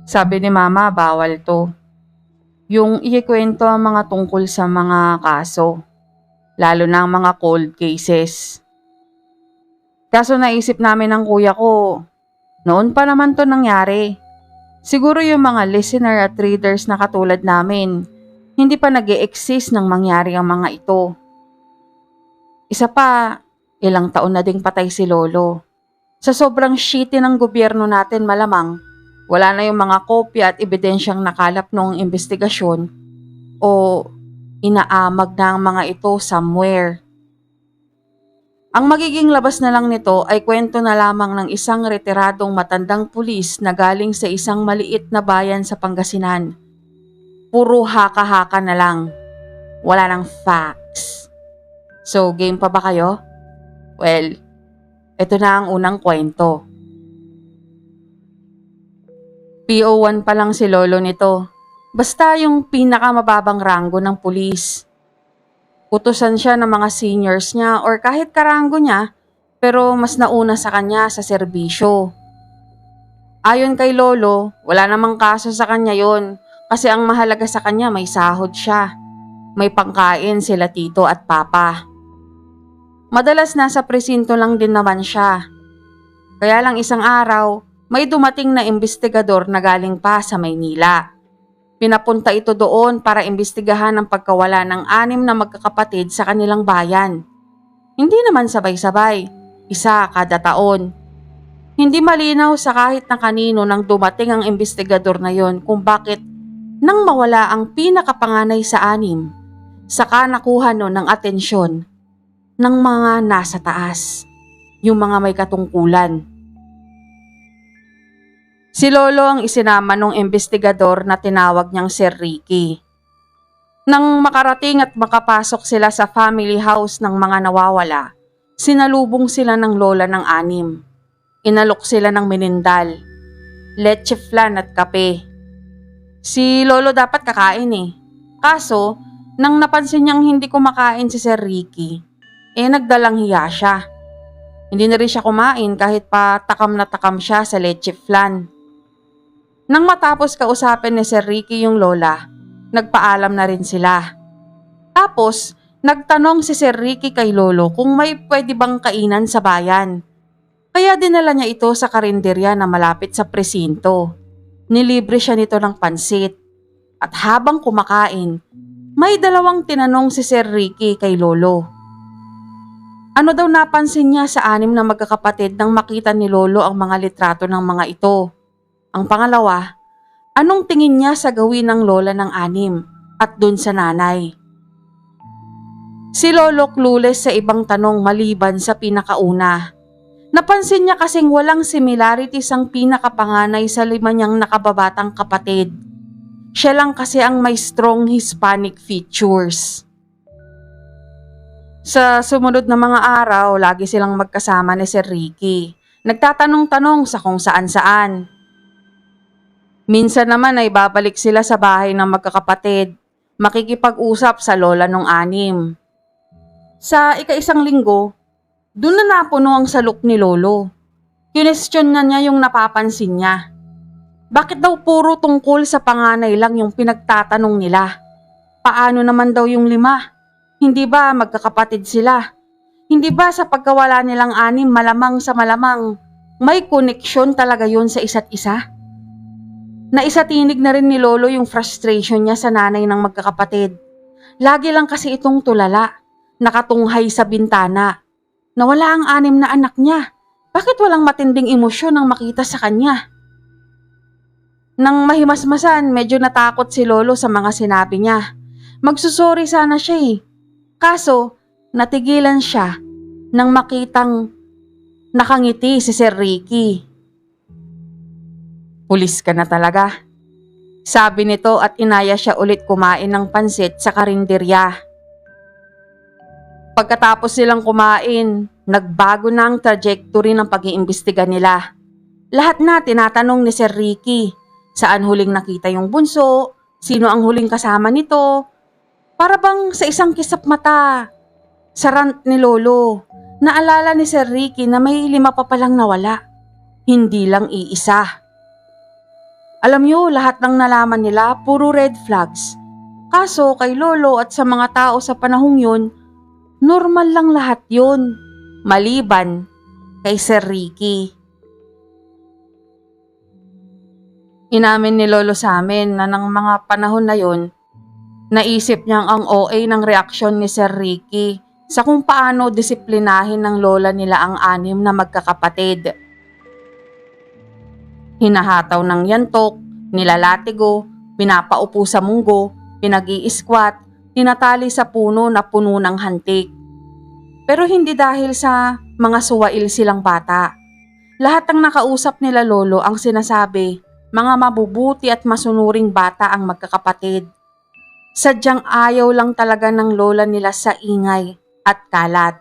Sabi ni Mama, bawal to. Yung ikikwento ang mga tungkol sa mga kaso, lalo na ang mga cold cases. Kaso naisip namin ng kuya ko, noon pa naman to nangyari. Siguro yung mga listener at readers na katulad namin, hindi pa nag-e-exist nang mangyari ang mga ito. Isa pa, ilang taon na ding patay si Lolo. Sa sobrang shitty ng gobyerno natin malamang, wala na yung mga kopya at ebidensyang nakalap noong investigasyon o inaamag na ang mga ito somewhere. Ang magiging labas na lang nito ay kwento na lamang ng isang retiradong matandang pulis na galing sa isang maliit na bayan sa Pangasinan. Puro haka-haka na lang. Wala nang facts. So, game pa ba kayo? Well, ito na ang unang kwento. PO1 pa lang si Lolo nito. Basta yung pinakamababang ranggo ng pulis. Utusan siya ng mga seniors niya or kahit karanggo niya, pero mas nauna sa kanya sa serbisyo. Ayon kay Lolo, wala namang kaso sa kanya yon kasi ang mahalaga sa kanya may sahod siya. May pangkain sila tito at papa. Madalas nasa presinto lang din naman siya. Kaya lang isang araw, may dumating na investigador na galing pa sa Maynila. Pinapunta ito doon para imbestigahan ang pagkawala ng 6 na magkakapatid sa kanilang bayan. Hindi naman sabay-sabay, isa kada taon. Hindi malinaw sa kahit na kanino nang dumating ang investigador na yon kung bakit nang mawala ang pinakapanganay sa 6, saka nakuha no ng atensyon ng mga nasa taas, yung mga may katungkulan. Si Lolo ang isinama ng investigador na tinawag niyang Sir Ricky. Nang makarating at makapasok sila sa family house ng mga nawawala, sinalubong sila ng lola ng 6. Inalok sila ng menindal, leche flan at kape. Si Lolo dapat kakain Kaso, nang napansin niyang hindi kumakain si Sir Ricky, nagdalang hiya siya. Hindi na rin siya kumain kahit pa takam na takam siya sa leche flan. Nang matapos kausapin ni Sir Ricky yung lola, nagpaalam na rin sila. Tapos, nagtanong si Sir Ricky kay Lolo kung may pwede bang kainan sa bayan. Kaya dinala niya ito sa karinderya na malapit sa presinto. Nilibre siya nito ng pansit. At habang kumakain, may 2 tinanong si Sir Ricky kay Lolo. Ano daw napansin niya sa 6 na magkakapatid nang makita ni Lolo ang mga litrato ng mga ito? Ang pangalawa, anong tingin niya sa gawin ng lola ng 6 at dun sa nanay? Si Lolo clueless sa ibang tanong maliban sa pinakauna. Napansin niya kasing walang similarities ang pinakapanganay sa 5 niyang nakababatang kapatid. Siya lang kasi ang may strong Hispanic features. Sa sumunod na mga araw, lagi silang magkasama ni Sir Ricky. Nagtatanong-tanong sa kung saan-saan. Minsan naman ay babalik sila sa bahay ng magkakapatid, makikipag-usap sa lola ng 6. Sa ika-1 linggo, doon na napuno ang salok ni Lolo. Kinestyon na niya yung napapansin niya. Bakit daw puro tungkol sa panganay lang yung pinagtatanong nila? Paano naman daw yung 5? Hindi ba magkakapatid sila? Hindi ba sa pagkawala nilang 6 malamang sa malamang may koneksyon talaga yun sa isa't isa? Naisatinig na rin ni Lolo yung frustration niya sa nanay ng magkakapatid. Lagi lang kasi itong tulala, nakatunghay sa bintana. Nawala ang 6 na anak niya. Bakit walang matinding emosyon ang makita sa kanya? Nang mahimasmasan, medyo natakot si Lolo sa mga sinabi niya. Magsusori sana siya Kaso, natigilan siya nang makitang nakangiti si Sir Ricky. Pulis ka na talaga, sabi nito at inaya siya ulit kumain ng pansit sa karinderya. Pagkatapos silang kumain, nagbago na ang trajectory ng pag-iimbestiga nila. Lahat na tinatanong ni Sir Ricky, saan huling nakita yung bunso, sino ang huling kasama nito. Para bang sa isang kisap mata, sa rant ni Lolo, naalala ni Sir Ricky na may 5 pa palang nawala, hindi lang iisa. Alam nyo, lahat ng nalaman nila puro red flags. Kaso kay Lolo at sa mga tao sa panahong yun, normal lang lahat yun. Maliban kay Sir Ricky. Inamin ni Lolo sa amin na ng mga panahon na yun, naisip niyang ang OA ng reaksyon ni Sir Ricky sa kung paano disiplinahin ng lola nila ang 6 na magkakapatid. Hinahataw ng yantok, nilalatigo, pinapaupo sa munggo, pinag-i-squat, tinatali sa puno na puno ng hantik. Pero hindi dahil sa mga suwail silang bata. Lahat ng nakausap nila Lolo ang sinasabi, mga mabubuti at masunuring bata ang magkakapatid. Sadyang ayaw lang talaga ng lola nila sa ingay at kalat.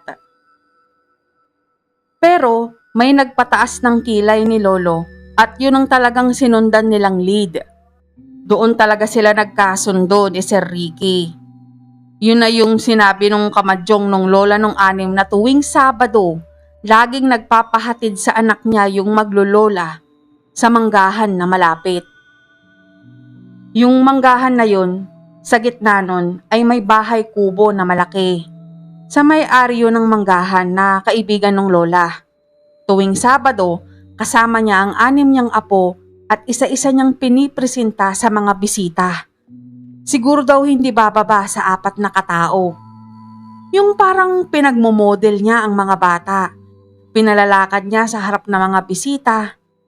Pero may nagpataas ng kilay ni Lolo at yun ang talagang sinundan nilang lead. Doon talaga sila nagkasundo ni Sir Ricky. Yun na yung sinabi nung kamadyong nung lola nung 6 na tuwing Sabado, laging nagpapahatid sa anak niya yung maglolola sa manggahan na malapit. Yung manggahan na yun, sa gitna nun ay may bahay kubo na malaki. Sa may-ari yun ng manggahan na kaibigan ng lola. Tuwing Sabado, kasama niya ang 6 niyang apo at isa-isa niyang pinipresenta sa mga bisita. Siguro daw hindi bababa sa 4 na katao. Yung parang pinagmomodel niya ang mga bata. Pinalalakad niya sa harap ng mga bisita,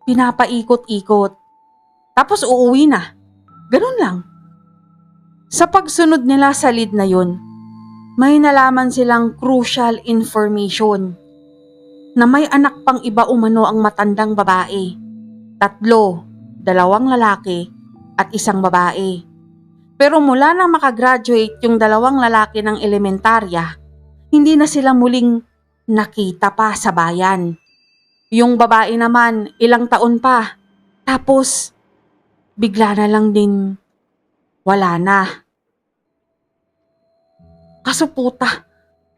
pinapaikot-ikot. Tapos uuwi na. Ganun lang. Sa pagsunod nila sa lead na yun, may nalaman silang crucial information na may anak pang iba umano ang matandang babae. 3, 2 lalaki at 1 babae. Pero mula nang makagraduate yung 2 lalaki ng elementarya, hindi na sila muling nakita pa sa bayan. Yung babae naman, ilang taon pa. Tapos, bigla na lang din wala na. Kaso puta,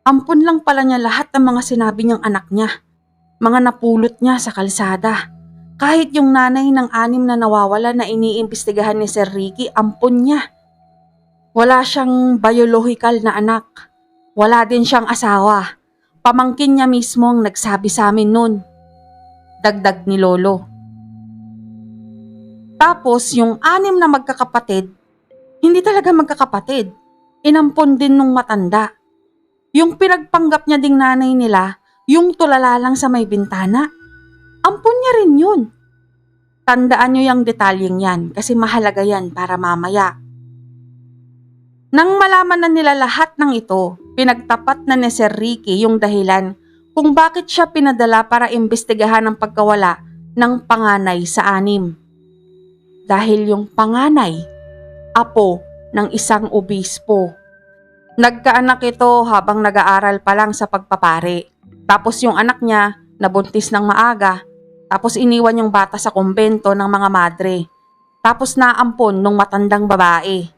ampun lang pala niya lahat ng mga sinabi niyang anak niya. Mga napulot niya sa kalsada. Kahit yung nanay ng 6 na nawawala na iniimbestigahan ni Sir Ricky, ampun niya. Wala siyang biological na anak. Wala din siyang asawa. Pamangkin niya mismo ang nagsabi sa amin nun. Dagdag ni Lolo. Tapos yung 6 na magkakapatid, hindi talaga magkakapatid. Inampon din nung matanda. Yung pinagpanggap niya ding nanay nila, yung tulala lang sa may bintana, ampon niya rin yun. Tandaan niyo yung detalyeng yan kasi mahalaga yan para mamaya. Nang malaman na nila lahat ng ito, pinagtapat na ni Sir Ricky yung dahilan kung bakit siya pinadala para imbestigahan ang pagkawala ng panganay sa 6. Dahil yung panganay, apo ng isang obispo. Nagkaanak ito habang nag-aaral pa lang sa pagpapari. Tapos yung anak niya nabuntis ng maaga. Tapos iniwan yung bata sa kumbento ng mga madre. Tapos naampon nung matandang babae.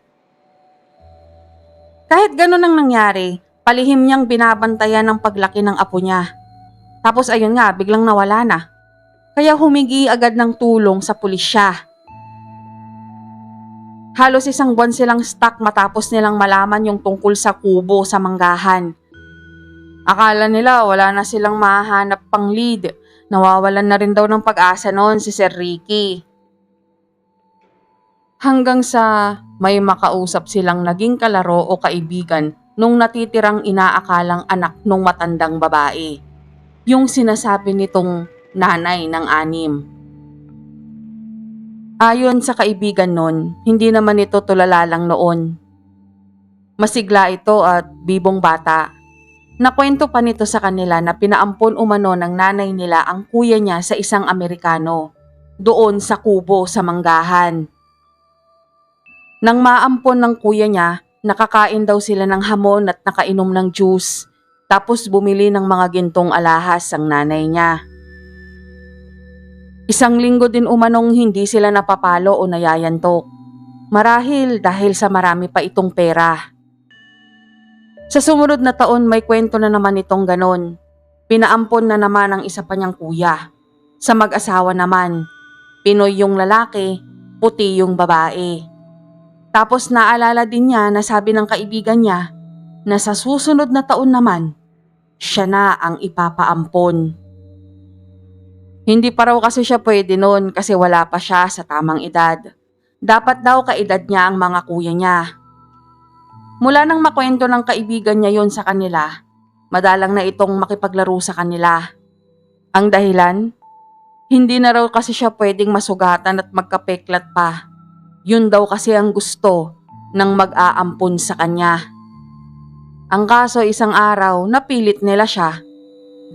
Kahit ganun ang nangyari, palihim niyang binabantayan ang paglaki ng apo niya. Tapos ayun nga, biglang nawala na. Kaya humingi agad ng tulong sa pulisya. Halos 1 buwan silang stuck matapos nilang malaman yung tungkol sa kubo sa manggahan. Akala nila wala na silang mahanap pang lead. Nawawalan na rin daw ng pag-asa noon si Sir Ricky. Hanggang sa may makausap silang naging kalaro o kaibigan nung natitirang inaakalang anak nung matandang babae. Yung sinasabi nitong nanay ng 6. Ayon sa kaibigan nun, hindi naman ito tulala lang noon. Masigla ito at bibong bata. Nakwento pa nito sa kanila na pinaampon umano ng nanay nila ang kuya niya sa isang Amerikano, doon sa kubo sa manggahan. Nang maampon ng kuya niya, nakakain daw sila ng hamon at nakainom ng juice, tapos bumili ng mga gintong alahas ang nanay niya. 1 linggo din umanong hindi sila napapalo o nayayantok. Marahil dahil sa marami pa itong pera. Sa sumunod na taon may kwento na naman itong ganon. Pinaampon na naman ang isa pa niyang kuya. Sa mag-asawa naman, Pinoy yung lalaki, puti yung babae. Tapos naalala din niya na sabi ng kaibigan niya na sa susunod na taon naman, siya na ang ipapaampon. Hindi pa raw kasi siya pwede noon kasi wala pa siya sa tamang edad. Dapat daw kaedad niya ang mga kuya niya. Mula nang makwento ng kaibigan niya yon sa kanila, madalang na itong makipaglaro sa kanila. Ang dahilan? Hindi na raw kasi siya pwedeng masugatan at magkapeklat pa. Yun daw kasi ang gusto ng mag-aampon sa kanya. Ang kaso isang araw, napilit nila siya.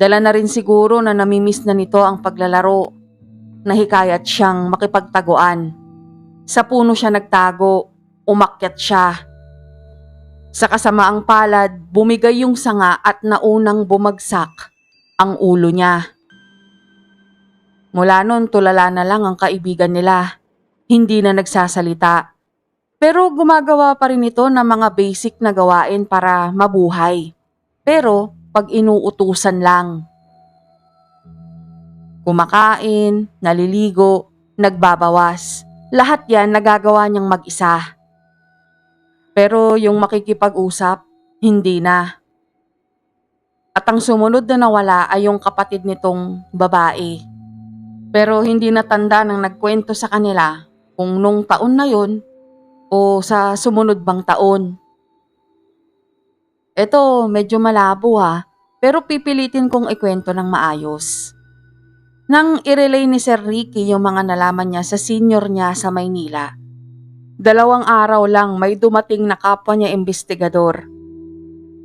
Dala na rin siguro na namimiss na nito ang paglalaro. Nahikayat siyang makipagtaguan. Sa puno siya nagtago, umakyat siya. Sa kasamaang palad, bumigay yung sanga at naunang bumagsak ang ulo niya. Mula nun tulala na lang ang kaibigan nila. Hindi na nagsasalita. Pero gumagawa pa rin ito ng mga basic na gawain para mabuhay. Pero pag inuutusan lang. Kumakain, naliligo, nagbabawas. Lahat yan nagagawa niyang mag-isa. Pero yung makikipag-usap, hindi na. At ang sumunod na nawala ay yung kapatid nitong babae. Pero hindi natanda nang nagkwento sa kanila kung nung taon na yon o sa sumunod bang taon. Eto, medyo malabo ha, pero pipilitin kong ikwento ng maayos. Nang i-relay ni Sir Ricky yung mga nalaman niya sa senior niya sa Maynila, 2 araw lang may dumating na kapwa niya investigador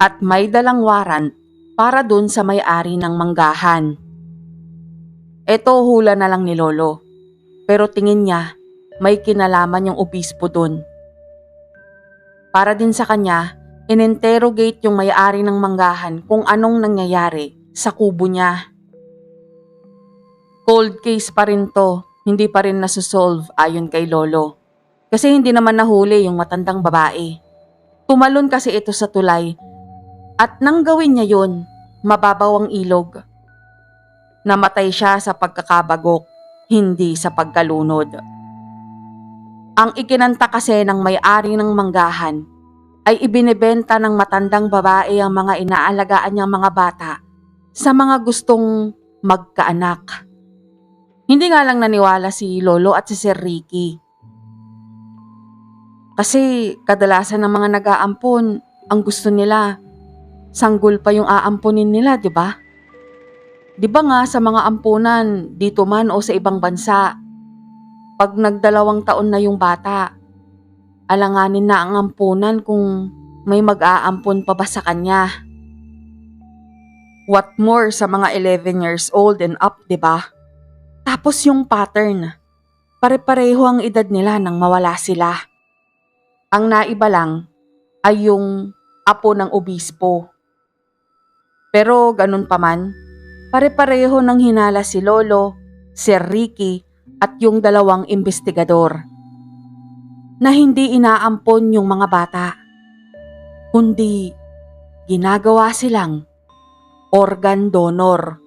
at may dalang warrant para dun sa may-ari ng manggahan. Eto hula na lang ni Lolo, pero tingin niya may kinalaman yung obispo dun. Para din sa kanya, in-interrogate yung may-ari ng manggahan kung anong nangyayari sa kubo niya. Cold case pa rin to, hindi pa rin nasusolve ayon kay Lolo. Kasi hindi naman nahuli yung matandang babae. Tumalon kasi ito sa tulay at nang gawin niya yun, mababaw ang ilog. Namatay siya sa pagkakabagok, hindi sa pagkalunod. Ang ikinanta kasi ng may-ari ng manggahan ay ibinebenta ng matandang babae ang mga inaalagaan niyang mga bata sa mga gustong magkaanak. Hindi nga lang naniwala si Lolo at si Sir Ricky. Kasi kadalasan ng mga nag-aampon, ang gusto nila, sanggol pa yung aamponin nila, di ba? Di ba nga sa mga ampunan, dito man o sa ibang bansa, pag nag-2 taon na yung bata, alanganin na ang ampunan kung may mag-aampon pa ba sa kanya. What more sa mga 11 years old and up, di ba? Tapos yung pattern, pare-pareho ang edad nila nang mawala sila. Ang naiba lang ay yung apo ng obispo. Pero ganun pa man, pare-pareho nang hinala si Lolo, Sir Ricky at yung 2 investigador na hindi inaampon yung mga bata, kundi ginagawa silang organ donor.